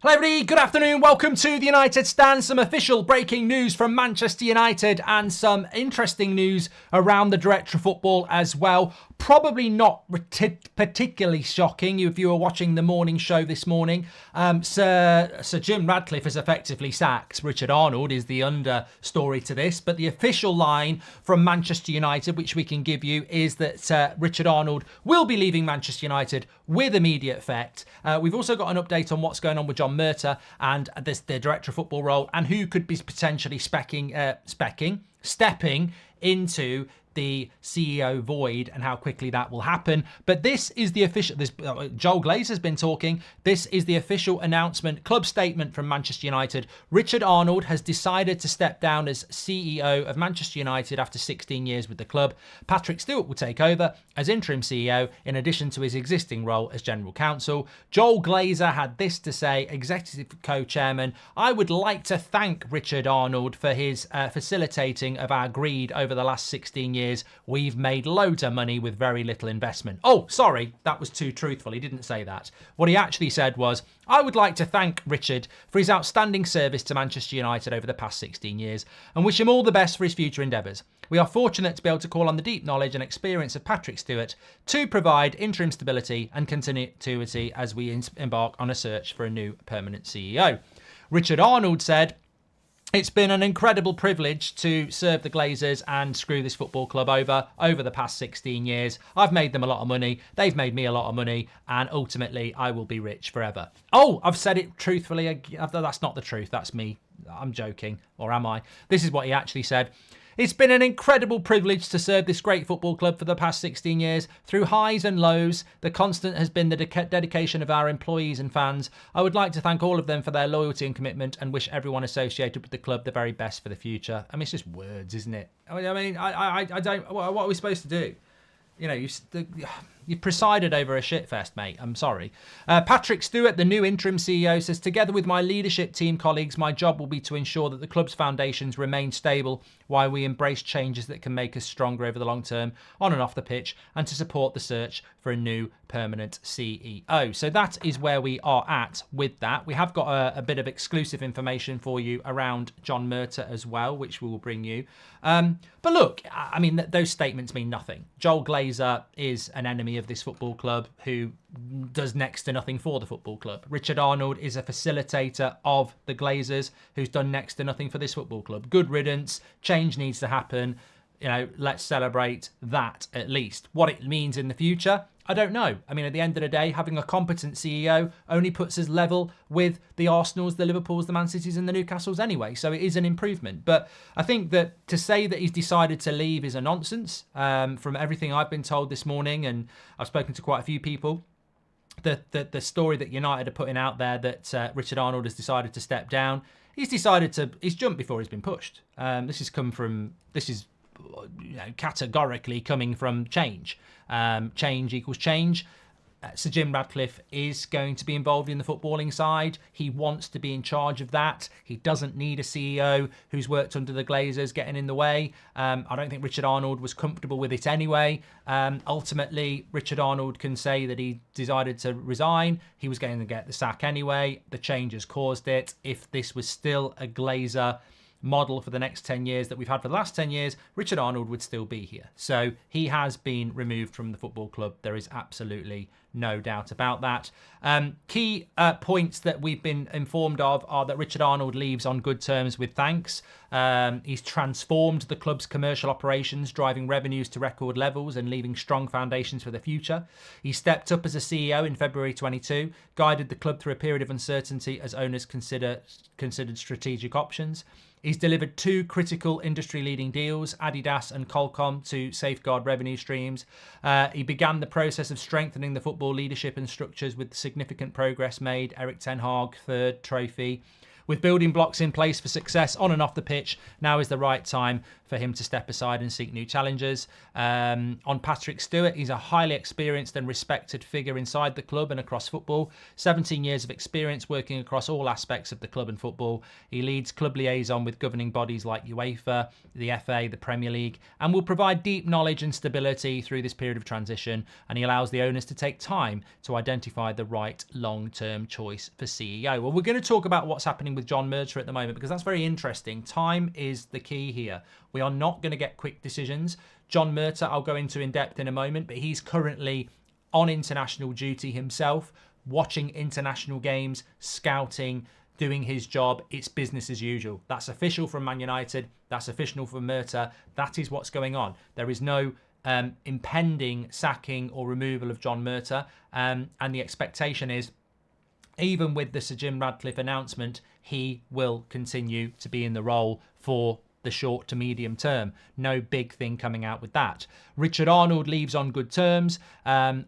Hello everybody, good afternoon, welcome to the United Stand. Some official breaking news from Manchester United and some interesting news around the director of football as well. Probably not particularly shocking if you were watching the morning show this morning. Sir Jim Ratcliffe has effectively sacked Richard Arnold is the understory to this. But the official line from Manchester United, which we can give you, is that Richard Arnold will be leaving Manchester United with immediate effect. We've also got an update on what's going on with John Murtough and the director of football role and who could be potentially stepping into the CEO void and how quickly that will happen. But this is the official, Joel Glazer's been talking, this is the official announcement, club statement from Manchester United. Richard Arnold has decided to step down as CEO of Manchester United after 16 years with the club. Patrick Stewart will take over as interim CEO in addition to his existing role as general counsel. Joel Glazer had this to say, executive co-chairman, I would like to thank Richard Arnold for his facilitating of our greed over the last 16 years. We've made loads of money with very little investment. Oh, sorry, that was too truthful. He didn't say that. What he actually said was, I would like to thank Richard for his outstanding service to Manchester United over the past 16 years and wish him all the best for his future endeavours. We are fortunate to be able to call on the deep knowledge and experience of Patrick Stewart to provide interim stability and continuity as we embark on a search for a new permanent CEO. Richard Arnold said, it's been an incredible privilege to serve the Glazers and screw this football club over the past 16 years. I've made them a lot of money. They've made me a lot of money. And ultimately, I will be rich forever. Oh, I've said it truthfully. That's not the truth. That's me. I'm joking. Or am I? This is what he actually said. It's been an incredible privilege to serve this great football club for the past 16 years. Through highs and lows, the constant has been the dedication of our employees and fans. I would like to thank all of them for their loyalty and commitment and wish everyone associated with the club the very best for the future. I mean, it's just words, isn't it? I don't, what are we supposed to do? You know, you presided over a shitfest, mate. I'm sorry. Patrick Stewart, the new interim CEO, says, together with my leadership team colleagues, my job will be to ensure that the club's foundations remain stable while we embrace changes that can make us stronger over the long term, on and off the pitch, and to support the search for a new permanent CEO. So that is where we are at with that. We have got a bit of exclusive information for you around John Murtough as well, which we will bring you. But look, I mean, those statements mean nothing. Joel Glazer is an enemy of this football club who does next to nothing for the football club. Richard Arnold is a facilitator of the Glazers who's done next to nothing for this football club. Good riddance. Change needs to happen. You know, let's celebrate that at least. What it means in the future, I don't know. I mean, at the end of the day, having a competent CEO only puts us level with the Arsenals, the Liverpools, the Man Cities and the Newcastles anyway. So it is an improvement. But I think that to say that he's decided to leave is a nonsense. From everything I've been told this morning, and I've spoken to quite a few people, the story that United are putting out there that Richard Arnold has decided to step down, he's jumped before he's been pushed. This is categorically coming from change. Change equals change. Sir Jim Ratcliffe is going to be involved in the footballing side. He wants to be in charge of that. He doesn't need a CEO who's worked under the Glazers getting in the way. I don't think Richard Arnold was comfortable with it anyway. Ultimately, Richard Arnold can say that he decided to resign. He was going to get the sack anyway. The change has caused it. If this was still a Glazer model for the next 10 years that we've had for the last 10 years, Richard Arnold would still be here. So he has been removed from the football club. There is absolutely no doubt about that. Key points that we've been informed of are that Richard Arnold leaves on good terms with thanks. He's transformed the club's commercial operations, driving revenues to record levels and leaving strong foundations for the future. He stepped up as a CEO in February 22, guided the club through a period of uncertainty as owners considered strategic options. He's delivered 2 critical industry-leading deals, Adidas and Qualcomm, to safeguard revenue streams. He began the process of strengthening the football leadership and structures with significant progress made. Eric Ten Hag, 3rd trophy. With building blocks in place for success on and off the pitch, now is the right time for him to step aside and seek new challenges. On Patrick Stewart, he's a highly experienced and respected figure inside the club and across football. 17 years of experience working across all aspects of the club and football. He leads club liaison with governing bodies like UEFA, the FA, the Premier League, and will provide deep knowledge and stability through this period of transition. And he allows the owners to take time to identify the right long-term choice for CEO. Well, we're going to talk about what's happening with John Murtough at the moment, because that's very interesting. Time is the key here. We are not going to get quick decisions. John Murtough, I'll go into in depth in a moment, but he's currently on international duty himself, watching international games, scouting, doing his job. It's business as usual. That's official from Man United. That's official from Murtough. That is what's going on. There is no impending sacking or removal of John Murtough. And the expectation is, even with the Sir Jim Ratcliffe announcement, he will continue to be in the role for the short to medium term. No big thing coming out with that. Richard Arnold leaves on good terms.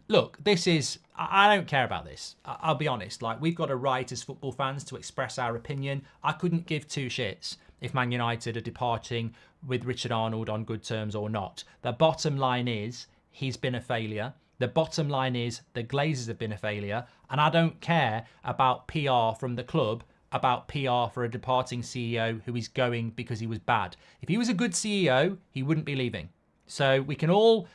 Look, this is, I don't care about this. I'll be honest. Like, we've got a right as football fans to express our opinion. I couldn't give two shits if Man United are departing with Richard Arnold on good terms or not. The bottom line is, he's been a failure. The bottom line is, the Glazers have been a failure. And I don't care about PR from the club, about PR for a departing CEO who is going because he was bad. If he was a good CEO, he wouldn't be leaving. So we can all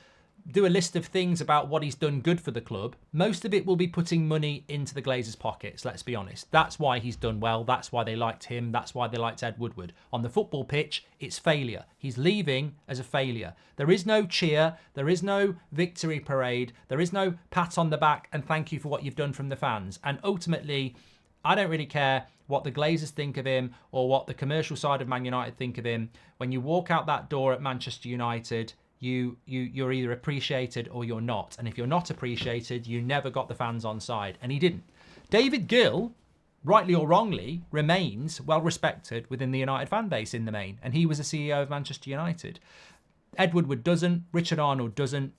do a list of things about what he's done good for the club. Most of it will be putting money into the Glazers' pockets, let's be honest. That's why he's done well. That's why they liked him. That's why they liked Ed Woodward. On the football pitch, it's failure. He's leaving as a failure. There is no cheer. There is no victory parade. There is no pat on the back and thank you for what you've done from the fans. And ultimately, I don't really care what the Glazers think of him or what the commercial side of Man United think of him. When you walk out that door at Manchester United, you're either appreciated or you're not. And if you're not appreciated, you never got the fans on side. And he didn't. David Gill, rightly or wrongly, remains well respected within the United fan base in the main. And he was the CEO of Manchester United. Ed Woodward doesn't. Richard Arnold doesn't.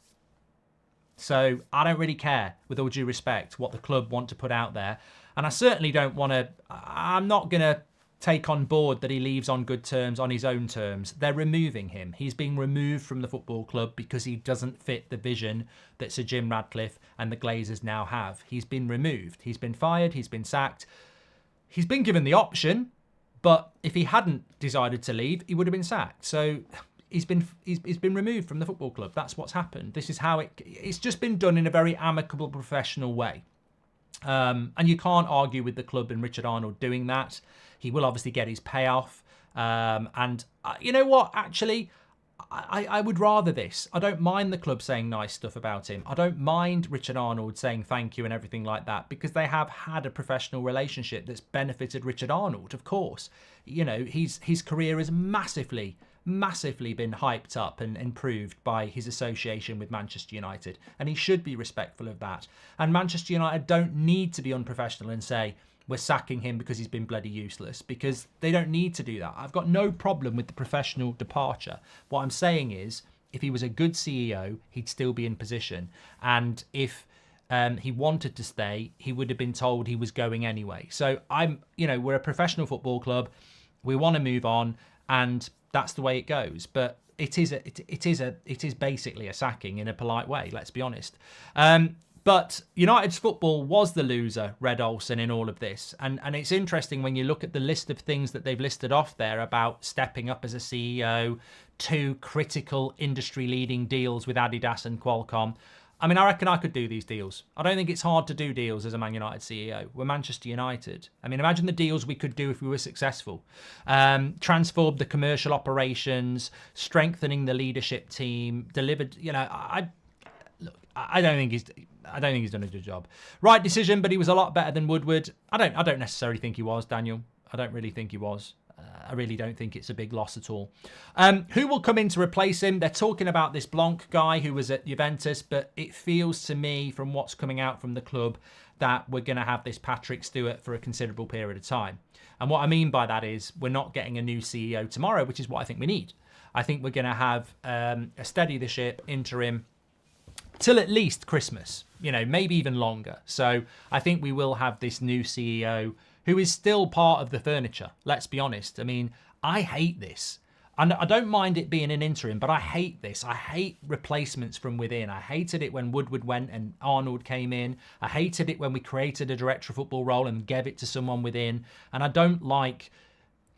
So I don't really care, with all due respect, what the club want to put out there. And I certainly don't want to, I'm not going to take on board that he leaves on good terms, on his own terms. They're removing him. He's being removed from the football club because he doesn't fit the vision that Sir Jim Ratcliffe and the Glazers now have. He's been removed. He's been fired. He's been sacked. He's been given the option, but if he hadn't decided to leave, he would have been sacked. So he's been removed from the football club. That's what's happened. This is how it's just been done in a very amicable, professional way. And you can't argue with the club and Richard Arnold doing that. He will obviously get his payoff. And you know what? Actually, I would rather this. I don't mind the club saying nice stuff about him. I don't mind Richard Arnold saying thank you and everything like that, because they have had a professional relationship that's benefited Richard Arnold, of course. You know, his career has massively been hyped up and improved by his association with Manchester United, and he should be respectful of that. And Manchester United don't need to be unprofessional and say we're sacking him because he's been bloody useless, because they don't need to do that. I've got no problem with the professional departure. What I'm saying is, if he was a good CEO, he'd still be in position, and if he wanted to stay, he would have been told he was going anyway. So we're a professional football club. We want to move on, and that's the way it goes. But it is basically a sacking in a polite way. Let's be honest. But United's football was the loser, Red Olsen, in all of this. And it's interesting when you look at the list of things that they've listed off there about stepping up as a CEO, 2 critical industry-leading deals with Adidas and Qualcomm. I mean, I reckon I could do these deals. I don't think it's hard to do deals as a Man United CEO. We're Manchester United. I mean, imagine the deals we could do if we were successful. Transformed the commercial operations, strengthening the leadership team, delivered, I don't think he's done a good job. Right decision, but he was a lot better than Woodward. I don't necessarily think he was, Daniel. I don't really think he was. I really don't think it's a big loss at all. Who will come in to replace him? They're talking about this Blanc guy who was at Juventus, but it feels to me from what's coming out from the club that we're going to have this Patrick Stewart for a considerable period of time. And what I mean by that is we're not getting a new CEO tomorrow, which is what I think we need. I think we're going to have a steady the ship interim till at least Christmas, maybe even longer. So I think we will have this new CEO who is still part of the furniture. Let's be honest. I mean, I hate this. And I don't mind it being an interim, but I hate this. I hate replacements from within. I hated it when Woodward went and Arnold came in. I hated it when we created a director of football role and gave it to someone within. And I don't like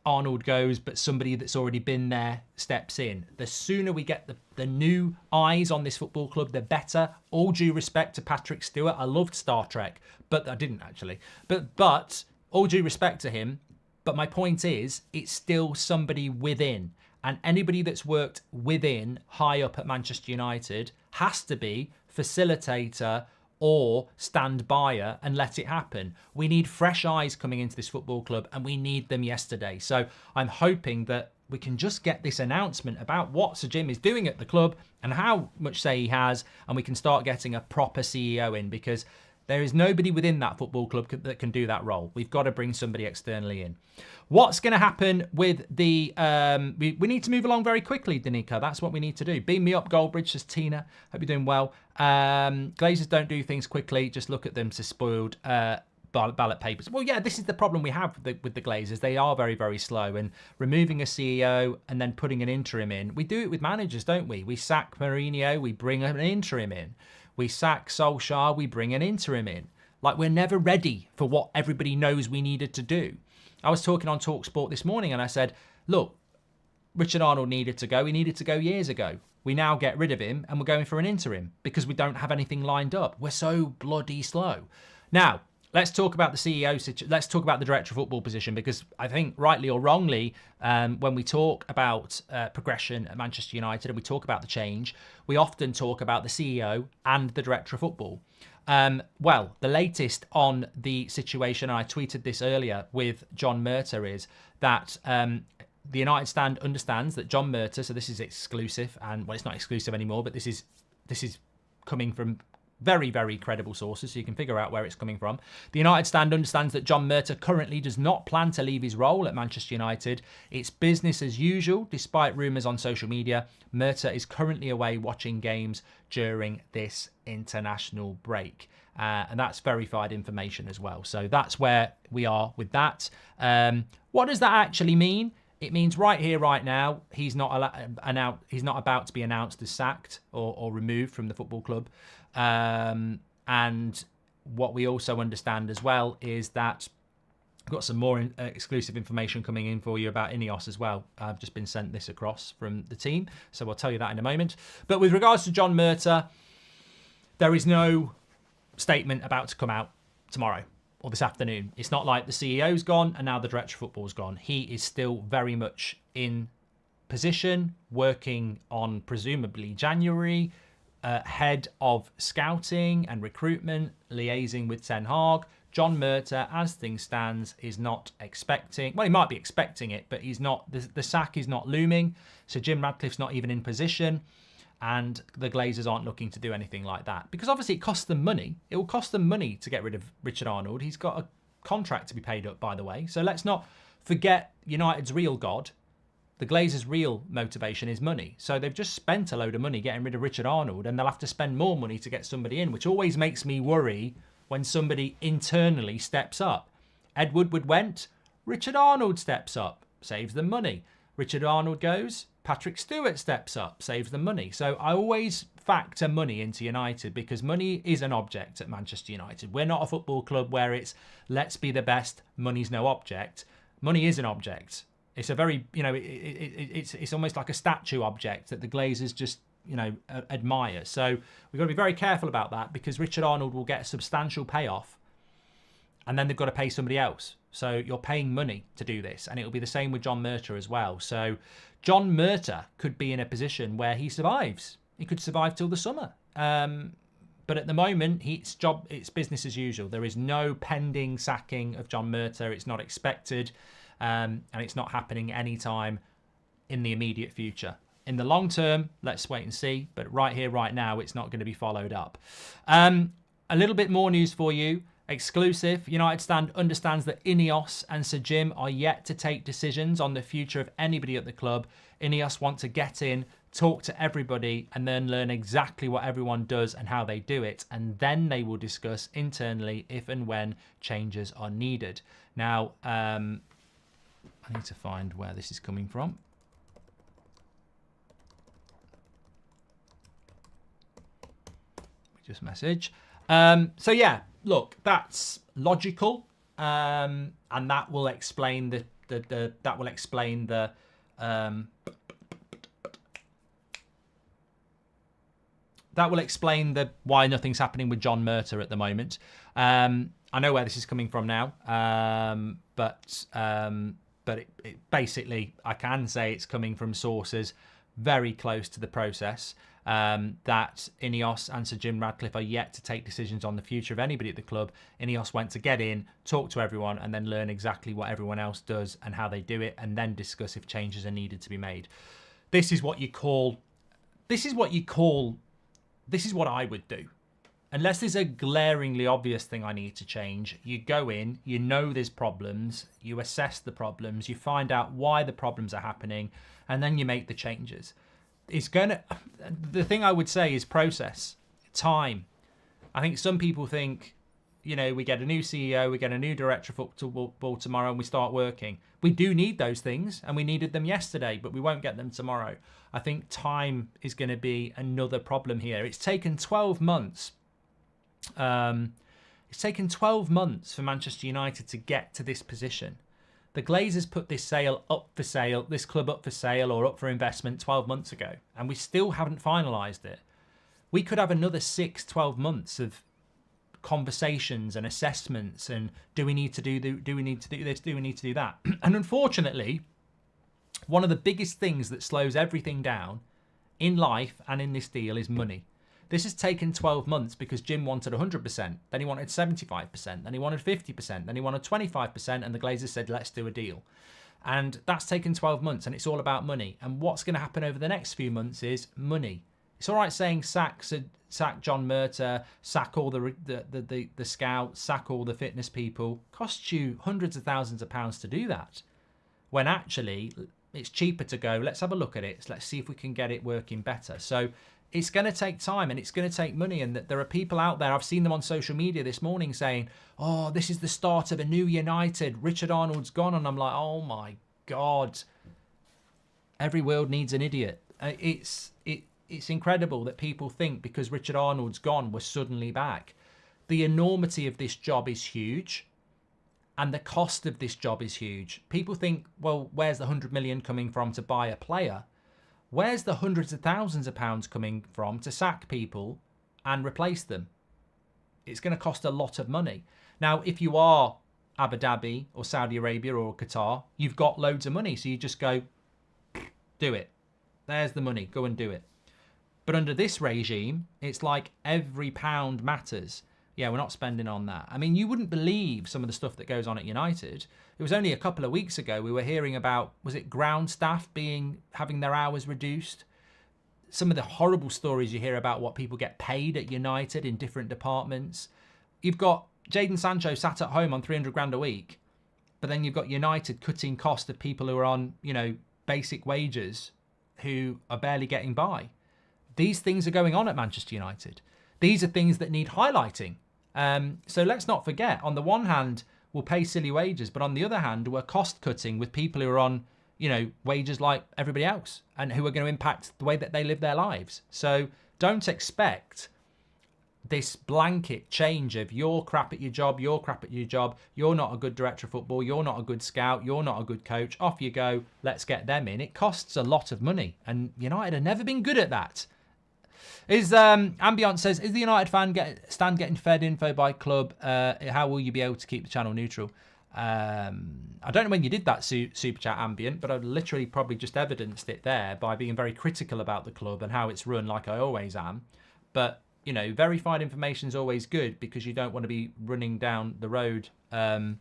Arnold goes, but somebody that's already been there steps in. The sooner we get the new eyes on this football club, the better. All due respect to Patrick Stewart. I loved Star Trek, but I didn't actually. But all due respect to him. But my point is, it's still somebody within. And anybody that's worked within, high up at Manchester United, has to be facilitator or stand buyer and let it happen. We need fresh eyes coming into this football club, and we need them yesterday. So I'm hoping that we can just get this announcement about what Sir Jim is doing at the club and how much say he has, and we can start getting a proper CEO in, because there is nobody within that football club that can do that role. We've got to bring somebody externally in. What's going to happen with the... we need to move along very quickly, Danica. That's what we need to do. Beam me up, Goldbridge, says Tina. Hope you're doing well. Glazers don't do things quickly. Just look at them to spoiled ballot papers. Well, yeah, this is the problem we have with the Glazers. They are very, very slow. And removing a CEO and then putting an interim in. We do it with managers, don't we? We sack Mourinho. We bring an interim in. We sack Solskjaer, we bring an interim in. Like, we're never ready for what everybody knows we needed to do. I was talking on TalkSport this morning and I said, look, Richard Arnold needed to go. He needed to go years ago. We now get rid of him and we're going for an interim because we don't have anything lined up. We're so bloody slow. Now, let's talk about the CEO situation. Let's talk about the director of football position, because I think, rightly or wrongly, when we talk about progression at Manchester United and we talk about the change, we often talk about the CEO and the director of football. Well, the latest on the situation, and I tweeted this earlier with John Murtough, is that the United Stand understands that John Murtough, so this is exclusive, and well, it's not exclusive anymore, but this is coming from very, very credible sources, so you can figure out where it's coming from. The United Stand understands that John Murtough currently does not plan to leave his role at Manchester United. It's business as usual, despite rumours on social media. Murtough is currently away watching games during this international break. And that's verified information as well. So that's where we are with that. What does that actually mean? It means right here, right now, he's not about to be announced as sacked or removed from the football club. And what we also understand as well is that I've got some more exclusive information coming in for you about INEOS as well. I've just been sent this across from the team, so I'll tell you that in a moment. But with regards to John Murtough, there is no statement about to come out tomorrow or this afternoon. It's not like the CEO's gone and now the director of football's gone. He is still very much in position, working on presumably January, head of scouting and recruitment, liaising with Ten Hag. John Murtough, as things stands, is not expecting, well, he might be expecting it, but he's not, the sack is not looming. So Jim Radcliffe's not even in position, and the Glazers aren't looking to do anything like that, because obviously it costs them money. It will cost them money to get rid of Richard Arnold. He's got a contract to be paid up, by the way. So let's not forget United's real god. The Glazers' real motivation is money. So they've just spent a load of money getting rid of Richard Arnold, and they'll have to spend more money to get somebody in, which always makes me worry when somebody internally steps up. Ed Woodward went, Richard Arnold steps up, saves them money. Richard Arnold goes, Patrick Stewart steps up, saves them money. So I always factor money into United, because money is an object at Manchester United. We're not a football club where it's let's be the best, money's no object. Money is an object. It's a very, it's almost like a statue object that the Glazers just, admire. So we've got to be very careful about that, because Richard Arnold will get a substantial payoff and then they've got to pay somebody else. So you're paying money to do this, and it'll be the same with John Murtough as well. So John Murtough could be in a position where he survives. He could survive till the summer. But at the moment, it's business as usual. There is no pending sacking of John Murtough. It's not expected. And it's not happening anytime in the immediate future. In the long term, let's wait and see. But right here, right now, it's not going to be followed up. A little bit more news for you. Exclusive. United Stand understands that INEOS and Sir Jim are yet to take decisions on the future of anybody at the club. INEOS want to get in talk to everybody, and then learn exactly what everyone does and how they do it. And then they will discuss internally if and when changes are needed. Now, I need to find where this is coming from. Just message. So yeah, look, that's logical, and that will explain the why nothing's happening with John Murtough at the moment. I know where this is coming from now, but it basically, I can say it's coming from sources very close to the process. That INEOS and Sir Jim Radcliffe are yet to take decisions on the future of anybody at the club. INEOS went to get in, talk to everyone, and then learn exactly what everyone else does and how they do it, and then discuss if changes are needed to be made. This is what I would do. Unless there's a glaringly obvious thing I need to change, you go in, you know there's problems, you assess the problems, you find out why the problems are happening, and then you make the changes. The thing I would say is process, time. I think some people think, we get a new CEO, we get a new director of football tomorrow, and we start working. We do need those things, and we needed them yesterday, but we won't get them tomorrow. I think time is going to be another problem here. It's taken 12 months. It's taken 12 months for Manchester United to get to this position. The Glazers put this club up for sale or up for investment 12 months ago, and we still haven't finalised it. We could have another 12 months of conversations and assessments, and do we need to do this? Do we need to do that? And unfortunately, one of the biggest things that slows everything down in life and in this deal is money. This has taken 12 months because Jim wanted 100%, then he wanted 75%, then he wanted 50%, then he wanted 25%, and the Glazers said, let's do a deal. And that's taken 12 months, and it's all about money. And what's going to happen over the next few months is money. It's all right saying sack John Murtough, sack all the scouts, sack all the fitness people. Costs you hundreds of thousands of pounds to do that. When actually, it's cheaper to go, let's have a look at it. Let's see if we can get it working better. So it's going to take time and it's going to take money. And there are people out there, I've seen them on social media this morning saying, oh, this is the start of a new United. Richard Arnold's gone. And I'm like, oh my God. Every world needs an idiot. It's incredible that people think because Richard Arnold's gone, we're suddenly back. The enormity of this job is huge. And the cost of this job is huge. People think, well, where's the 100 million coming from to buy a player? Where's the hundreds of thousands of pounds coming from to sack people and replace them? It's going to cost a lot of money. Now, if you are Abu Dhabi or Saudi Arabia or Qatar, you've got loads of money. So you just go, do it. There's the money. Go and do it. But under this regime, it's like every pound matters. Yeah, we're not spending on that. I mean, you wouldn't believe some of the stuff that goes on at United. It was only a couple of weeks ago we were hearing about, was it ground staff having their hours reduced? Some of the horrible stories you hear about what people get paid at United in different departments. You've got Jadon Sancho sat at home on 300 grand a week, but then you've got United cutting cost of people who are on, basic wages who are barely getting by. These things are going on at Manchester United. These are things that need highlighting. So let's not forget, on the one hand, we'll pay silly wages, but on the other hand, we're cost cutting with people who are on, wages like everybody else and who are going to impact the way that they live their lives. So don't expect this blanket change of you're crap at your job, you're not a good director of football, you're not a good scout, you're not a good coach, off you go, let's get them in. It costs a lot of money, and United have never been good at that. Ambient says, is the United stand getting fed info by club? How will you be able to keep the channel neutral? I don't know when you did that super chat, Ambient, but I've literally probably just evidenced it there by being very critical about the club and how it's run, like I always am. But verified information is always good because you don't want to be running down the road of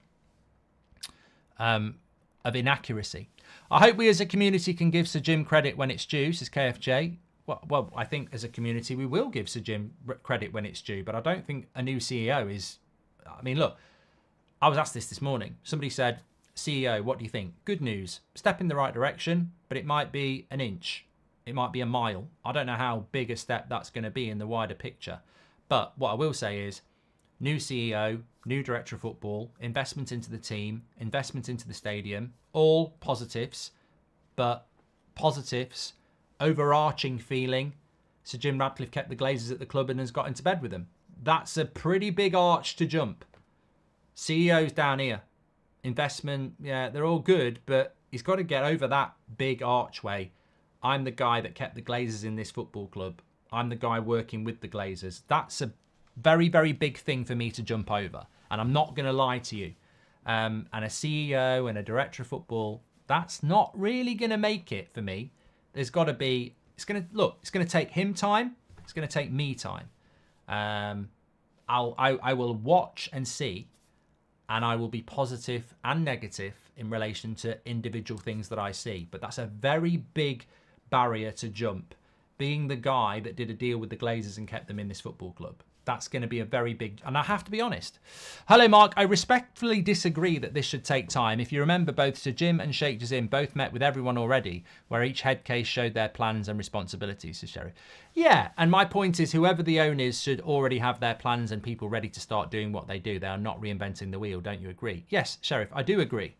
inaccuracy. I hope we as a community can give Sir Jim credit when it's due, says KFJ. Well, I think as a community we will give Sir Jim credit when it's due, but I don't think a new CEO is... I mean, look, I was asked this morning. Somebody said, CEO, what do you think? Good news. Step in the right direction, but it might be an inch It might be a mile. I don't know how big a step that's going to be in the wider picture. But what I will say is, new CEO, new director of football, investment into the team, investment into the stadium, all positives. But positives, overarching feeling, Sir Jim Ratcliffe kept the Glazers at the club and has got into bed with them. That's a pretty big arch to jump. CEO's down here. Investment, yeah, they're all good, but he's got to get over that big archway. I'm the guy that kept the Glazers in this football club. I'm the guy working with the Glazers. That's a very, very big thing for me to jump over. And I'm not going to lie to you. And a CEO and a director of football, that's not really going to make it for me. There's got to be, it's going to take him time. It's going to take me time. I will watch and see, and I will be positive and negative in relation to individual things that I see. But that's a very big barrier to jump, being the guy that did a deal with the Glazers and kept them in this football club. That's going to be a very big, and I have to be honest. Hello, Mark. I respectfully disagree that this should take time. If you remember, both Sir Jim and Sheikh Jazim both met with everyone already, where each head case showed their plans and responsibilities, says Sheriff. Yeah, and my point is, whoever the owners should already have their plans and people ready to start doing what they do. They are not reinventing the wheel. Don't you agree? Yes, Sheriff, I do agree.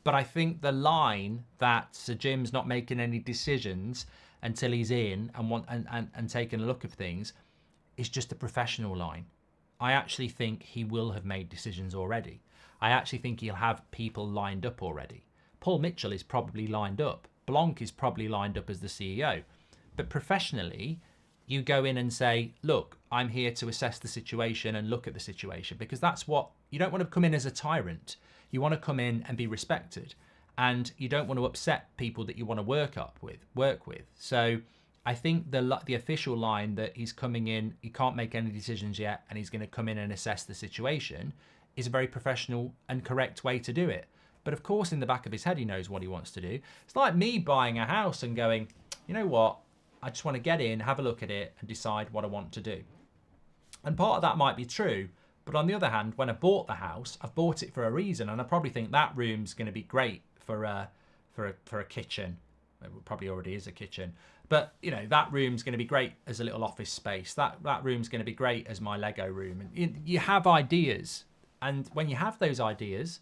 But I think the line that Sir Jim's not making any decisions until he's in and taking a look at things is just a professional line. I actually think he will have made decisions already. I actually think he'll have people lined up already. Paul Mitchell is probably lined up. Blanc is probably lined up as the CEO. But professionally, you go in and say, look, I'm here to assess the situation and look at the situation, because that's what, you don't want to come in as a tyrant. You want to come in and be respected. And you don't want to upset people that you want to work with. So I think the official line that he's coming in, he can't make any decisions yet, and he's going to come in and assess the situation, is a very professional and correct way to do it. But of course, in the back of his head, he knows what he wants to do. It's like me buying a house and going, you know what? I just want to get in, have a look at it, and decide what I want to do. And part of that might be true. But on the other hand, when I bought the house, I've bought it for a reason, and I probably think that room's going to be great for a kitchen. It probably already is a kitchen. But, you know, that room's going to be great as a little office space. That room's going to be great as my Lego room. And you have ideas. And when you have those ideas,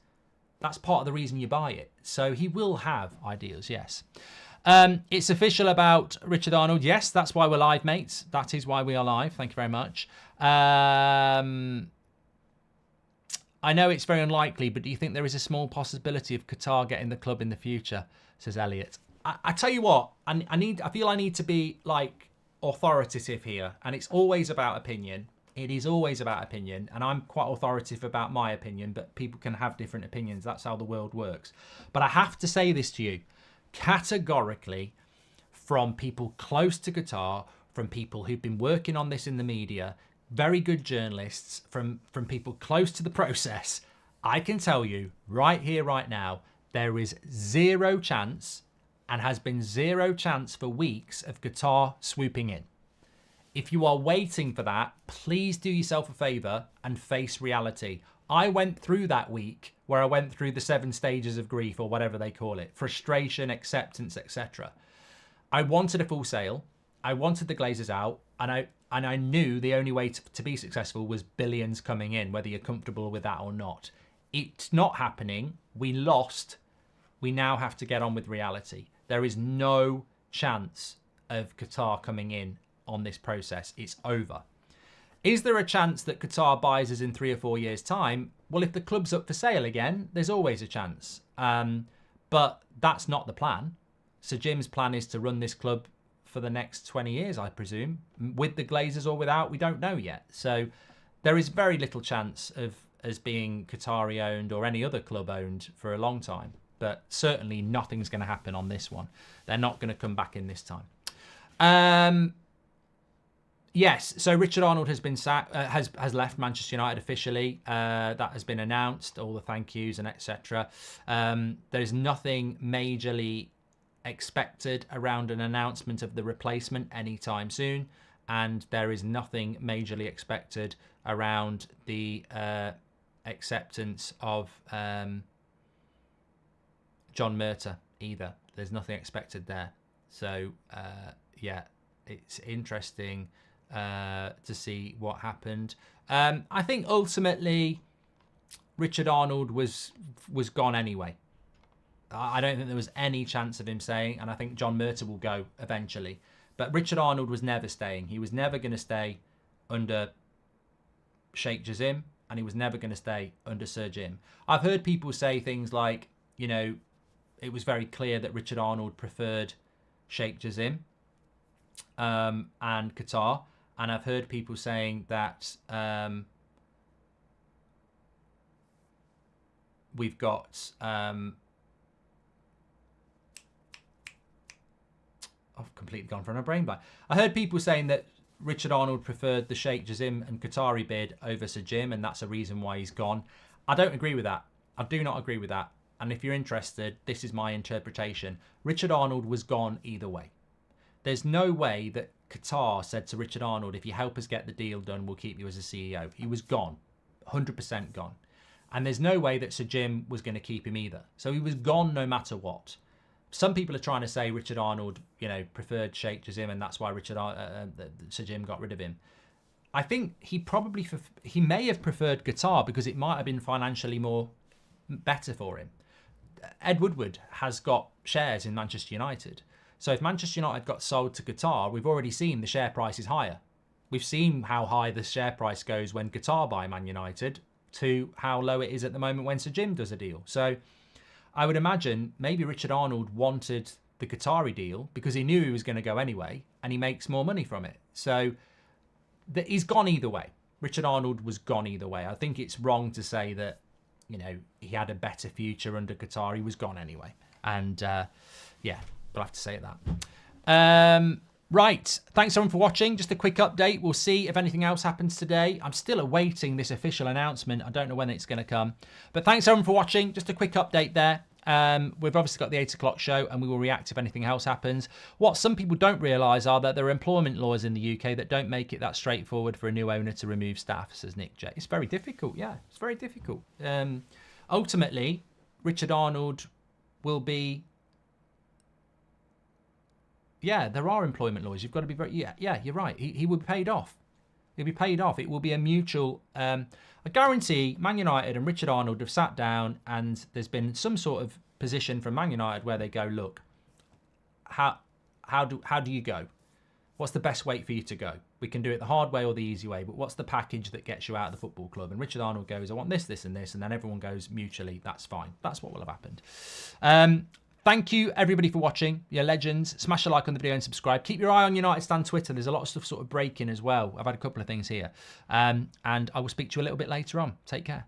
that's part of the reason you buy it. So he will have ideas, yes. It's official about Richard Arnold. Yes, that's why we're live, mates. That is why we are live. Thank you very much. I know it's very unlikely, but do you think there is a small possibility of Qatar getting the club in the future, says Elliot? I tell you what, I feel I need to be like authoritative here, and it's always about opinion. It is always about opinion, and I'm quite authoritative about my opinion, but people can have different opinions. That's how the world works. But I have to say this to you, categorically, from people close to Qatar, from people who've been working on this in the media, very good journalists, from people close to the process, I can tell you right here, right now, there is zero chance, and has been zero chance for weeks, of Qatar swooping in. If you are waiting for that, please do yourself a favour and face reality. I went through that week where I went through the 7 stages of grief, or whatever they call it, frustration, acceptance, etc. I wanted a full sale. I wanted the Glazers out, and I knew the only way to be successful was billions coming in, whether you're comfortable with that or not. It's not happening. We lost. We now have to get on with reality. There is no chance of Qatar coming in on this process. It's over. Is there a chance that Qatar buys us in 3 or 4 years' time? Well, if the club's up for sale again, there's always a chance. But that's not the plan. Sir Jim's plan is to run this club for the next 20 years, I presume. With the Glazers or without, we don't know yet. So there is very little chance of us being Qatari owned or any other club owned for a long time. But certainly nothing's going to happen on this one. They're not going to come back in this time. Yes, so Richard Arnold has been has left Manchester United officially. That has been announced, all the thank yous and etc. There's nothing majorly expected around an announcement of the replacement anytime soon, and there is nothing majorly expected around the acceptance of John Murtough either. There's nothing expected there. So yeah, it's interesting to see what happened. I think ultimately Richard Arnold was gone anyway. I don't think there was any chance of him staying, and I think John Murtough will go eventually. But Richard Arnold was never staying. He was never going to stay under Sheikh Jassim, and he was never going to stay under Sir Jim. I've heard people say things like, you know, it was very clear that Richard Arnold preferred Sheikh Jassim and Qatar. And I've heard people saying that we've got... I've completely gone from a brain blank. I heard people saying that Richard Arnold preferred the Sheikh Jassim and Qatari bid over Sir Jim, and that's a reason why he's gone. I don't agree with that. I do not agree with that. And if you're interested, this is my interpretation. Richard Arnold was gone either way. There's no way that Qatar said to Richard Arnold, if you help us get the deal done, we'll keep you as a CEO. He was gone, 100% gone. And there's no way that Sir Jim was going to keep him either. So he was gone no matter what. Some people are trying to say Richard Arnold, you know, preferred Sheikh Jassim, and that's why Sir Jim got rid of him. I think he may have preferred Qatar because it might have been financially better for him. Ed Woodward has got shares in Manchester United. So if Manchester United got sold to Qatar, we've already seen the share price is higher. We've seen how high the share price goes when Qatar buy Man United to how low it is at the moment when Sir Jim does a deal. So I would imagine maybe Richard Arnold wanted the Qatari deal because he knew he was going to go anyway, and he makes more money from it. So he's gone either way. Richard Arnold was gone either way. I think it's wrong to say that, you know, he had a better future under Qatar. He was gone anyway. And yeah, we'll have to say that. Right. Thanks everyone for watching. Just a quick update. We'll see if anything else happens today. I'm still awaiting this official announcement. I don't know when it's going to come. But thanks everyone for watching. Just a quick update there. We've obviously got the 8 o'clock show and we will react if anything else happens. What some people don't realise are that there are employment laws in the UK that don't make it that straightforward for a new owner to remove staff, says Nick J. It's very difficult. Yeah, it's very difficult. Ultimately, Richard Arnold will be... Yeah, there are employment laws. You've got to be very... Yeah, you're right. He will be paid off. He'll be paid off. It will be a mutual... I guarantee Man United and Richard Arnold have sat down and there's been some sort of position from Man United where they go, look, how do you go? What's the best way for you to go? We can do it the hard way or the easy way, but what's the package that gets you out of the football club? And Richard Arnold goes, I want this, this, and this, and then everyone goes mutually, that's fine. That's what will have happened. Thank you, everybody, for watching. You're legends. Smash a like on the video and subscribe. Keep your eye on United Stand Twitter. There's a lot of stuff sort of breaking as well. I've had a couple of things here. And I will speak to you a little bit later on. Take care.